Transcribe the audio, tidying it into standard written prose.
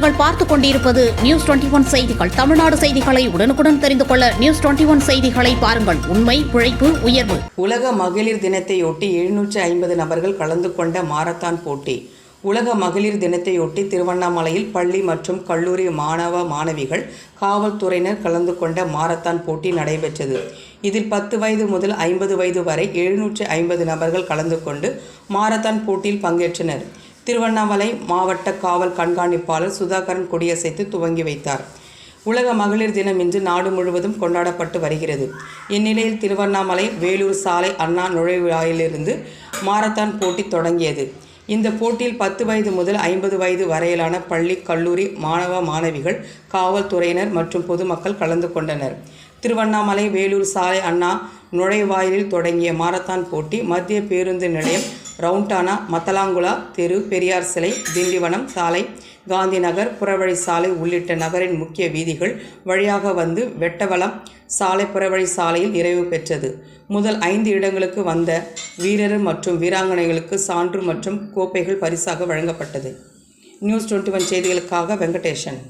நீங்கள் பார்த்துக் கொண்டிருப்பது நியூஸ் 21 செய்திகள். தமிழ்நாடு செய்திகளை உடனுக்குடன் தெரிந்து கொள்ள நியூஸ் 21 செய்திகளை பாருங்கள். உண்மை, உழைப்பு, உயர்வு. உலக மகளிர் தினத்தையொட்டி 750 நபர்கள் கலந்து கொண்ட மாரத்தான் போட்டி. உலக மகளிர் தினத்தையொட்டி திருவண்ணாமலையில் பள்ளி மற்றும் கல்லூரி மாணவ மாணவிகள், காவல்துறையினர் கலந்து கொண்ட மாரத்தான் போட்டி நடைபெற்றது. இதில் 10 வயது முதல் 50 வயது வரை 750 நபர்கள் கலந்து கொண்டு மாரத்தான் போட்டியில் பங்கேற்றனர். திருவண்ணாமலை மாவட்ட காவல் கண்காணிப்பாளர் சுதாகரன் கொடியசைத்து துவங்கி வைத்தார். உலக மகளிர் தினம் இன்று நாடு முழுவதும் கொண்டாடப்பட்டு வருகிறது. இந்நிலையில் திருவண்ணாமலை வேலூர் சாலை அண்ணா நுழைவாயிலிருந்து மாரத்தான் போட்டி தொடங்கியது. இந்த போட்டியில் 10 வயது முதல் 50 வயது வரையிலான பள்ளி, கல்லூரி மாணவ மாணவிகள், காவல்துறையினர் மற்றும் பொதுமக்கள் கலந்து கொண்டனர். திருவண்ணாமலை வேலூர் சாலை அண்ணா நுழைவாயிலில் தொடங்கிய மாரத்தான் போட்டி மத்திய பேருந்து நிலையம், ரவுண்டானா, மத்தலாங்குளா தெரு, பெரியார் சிலை, திண்டிவனம் சாலை, காந்தி நகர், புறவழி சாலை உள்ளிட்ட நகரின் முக்கிய வீதிகள் வழியாக வந்து வெட்டவளம் சாலை, புறவழி சாலையில் நிறைவு பெற்றது. முதல் 5 இடங்களுக்கு வந்த வீரர் மற்றும் வீராங்கனைகளுக்கு சான்று மற்றும் கோப்பைகள் பரிசாக வழங்கப்பட்டது. நியூஸ் 21 செய்திகளுக்காக வெங்கடேசன்.